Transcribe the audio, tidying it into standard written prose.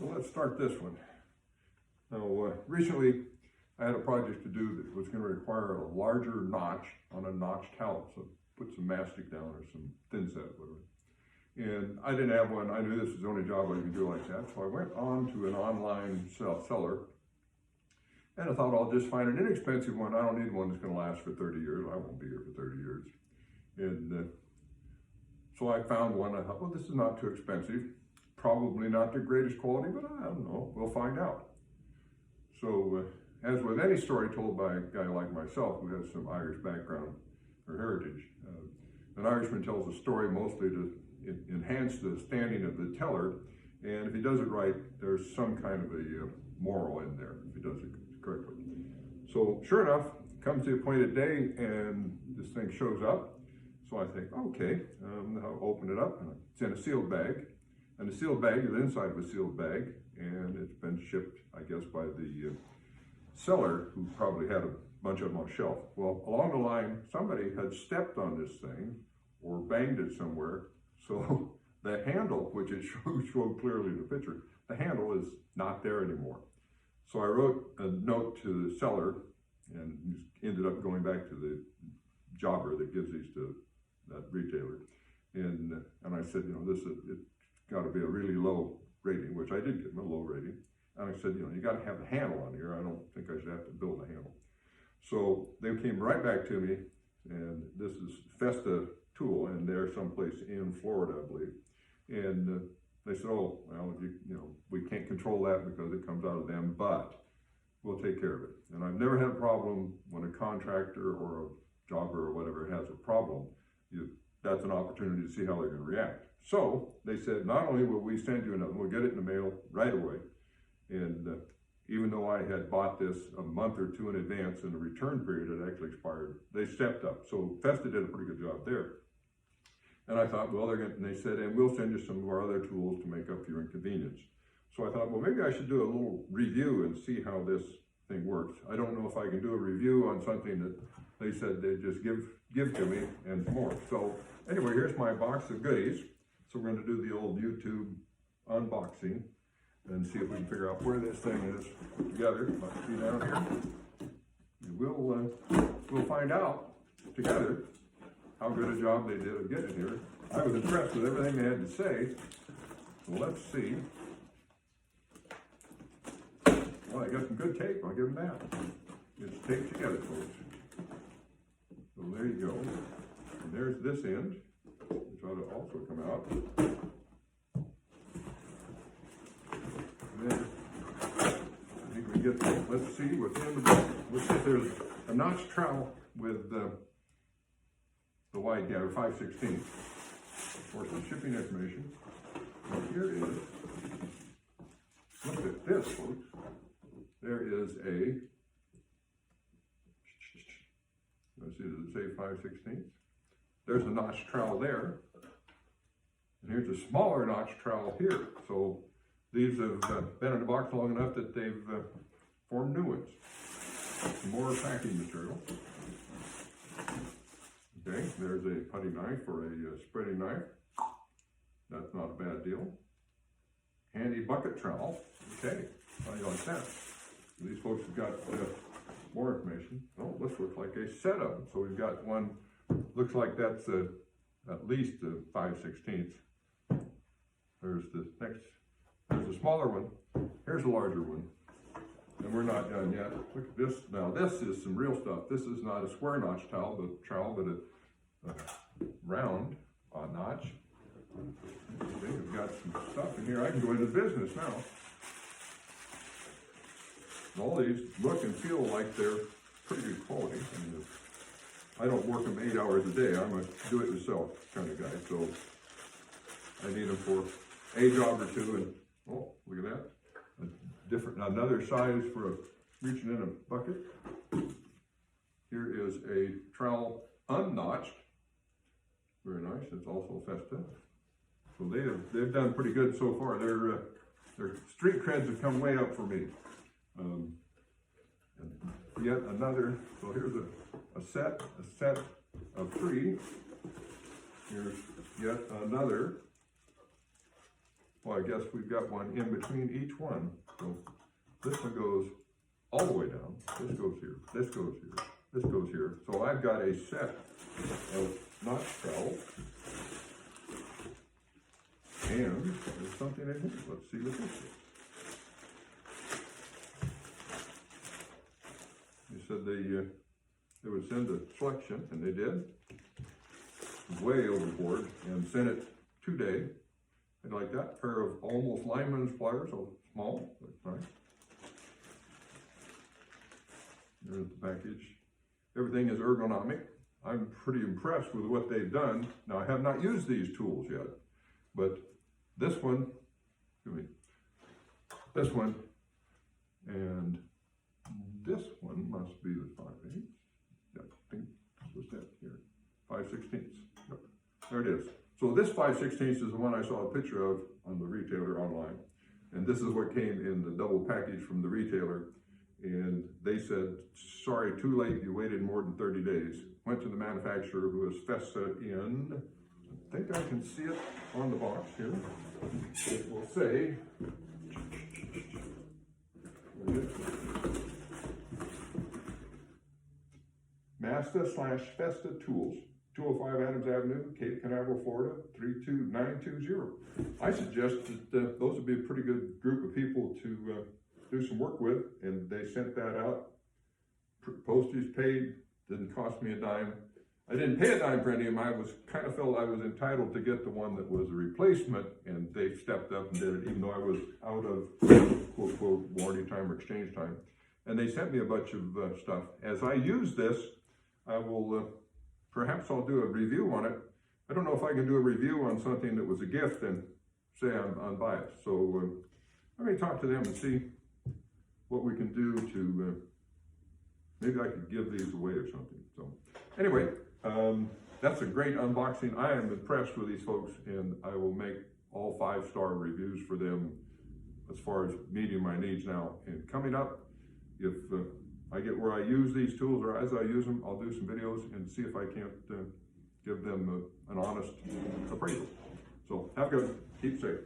So let's start this one. Now, recently I had a project to do that was going to require a larger notch on a notched help. So put some mastic down or some thin set, whatever. And I didn't have one. I knew this was the only job I could do like that. So I went on to an online seller, and I thought I'll just find an inexpensive one. I don't need one that's going to last for 30 years. I won't be here for 30 years. And so I found one. I thought, well, this is not too expensive. Probably not the greatest quality, but I don't know. We'll find out. So as with any story told by a guy like myself who has some Irish background or heritage, an Irishman tells a story mostly to enhance the standing of the teller, and if he does it right, there's some kind of a moral in there if he does it correctly. So sure enough, comes the appointed day and this thing shows up. So I think, okay, I'll open it up, and it's in a sealed bag, and the sealed bag is inside of a sealed bag, and it's been shipped, I guess, by the seller who probably had a bunch of them on shelf. Well, along the line, somebody had stepped on this thing or banged it somewhere. So the handle, which it showed clearly in the picture, the handle is not there anymore. So I wrote a note to the seller and ended up going back to the jobber that gives these to that retailer. And I said, you know, it's got to be a really low rating, which I did get a low rating. And I said, you know, you got to have a handle on here. I don't think I should have to build a handle. So they came right back to me, and this is Festa tool, and they're someplace in Florida, I believe. And they said, oh, well, you know, we can't control that because it comes out of them, but we'll take care of it. And I've never had a problem when a contractor or a jobber or whatever has a problem. That's an opportunity to see how they're going to react. So they said, not only will we send you another, we'll get it in the mail right away. And even though I had bought this a month or two in advance and the return period had actually expired, they stepped up. So Festa did a pretty good job there. And I thought, well, and they said, and we'll send you some of our other tools to make up for your inconvenience. So I thought, well, maybe I should do a little review and see how this thing works. I don't know if I can do a review on something that they said they just give to me and more. So anyway, here's my box of goodies. So we're going to do the old YouTube unboxing and see if we can figure out where this thing is together. Let's see down here. And we'll find out together how good a job they did of getting it here. I was impressed with everything they had to say. So let's see. Well, I got some good tape, I'll give them that. It's taped together, folks. So there you go. And there's this end, which ought to also come out. And then, I think we get, let's see within the box. Let's see if there's a notch trowel with the wide gap, 5/16. For some shipping information. And here is, look at this, folks. There is a, let's see, does it say 5/16? There's a notch trowel there. And here's a smaller notch trowel here. So these have been in the box long enough that they've formed new ones. Some more packing material. Okay, there's a putty knife or a spreading knife. That's not a bad deal. Handy bucket trowel. Okay, how do you like that? These folks have got more information. Oh, this looks like a set of them. So we've got one, looks like that's at least a 5/16. There's the next, there's a smaller one. Here's a larger one. And we're not done yet. Look at this. Now this is some real stuff. This is not a square notch trowel, but a round notch. They've got some stuff in here. I can go into business now. And all these look and feel like they're pretty good quality. And I don't work them 8 hours a day. I'm a do-it-yourself kind of guy, so I need them for a job or two. And oh, look at that! Another size for reaching in a bucket. Here is a trowel unnotched. Very nice. It's also Festa. So they've done pretty good so far. Their street creds have come way up for me. And yet another. So here's a set of 3. Here's yet another Well, I guess we've got one in between each one. So this one goes all the way down. This goes here, this goes here, this goes here. So I've got a set of notch trowels. And there's something in here. Let's see what this is. They said they would send a selection, and they did. Way overboard, and sent it 2 days. I like that. Pair of almost lineman's pliers, so small, but nice. There's the package. Everything is ergonomic. I'm pretty impressed with what they've done. Now, I have not used these tools yet, but this one, this one, and this one must be the 5/8. Yeah, I think this was that here. 5/16. Yep. There it is. So this 5/16 is the one I saw a picture of on the retailer online. And this is what came in the double package from the retailer. And they said, sorry, too late, you waited more than 30 days. Went to the manufacturer, who is Festa in, I think I can see it on the box here. It will say, Mazda/Festa Tools, 205 Adams Avenue, Cape Canaveral, Florida, 32920. I suggest that those would be a pretty good group of people to do some work with, and they sent that out. Postage paid, didn't cost me a dime. I didn't pay a dime for any of them. I kind of felt I was entitled to get the one that was a replacement, and they stepped up and did it, even though I was out of quote, quote, warranty time or exchange time. And they sent me a bunch of stuff. As I use this, I will, perhaps I'll do a review on it. I don't know if I can do a review on something that was a gift and say I'm unbiased. So let me talk to them and see what we can do to, maybe I could give these away or something. So anyway, that's a great unboxing. I am impressed with these folks, and I will make all 5-star reviews for them as far as meeting my needs now. And coming up, if I get where I use these tools, or as I use them, I'll do some videos and see if I can't give them an honest appraisal. So have a good one. Keep safe.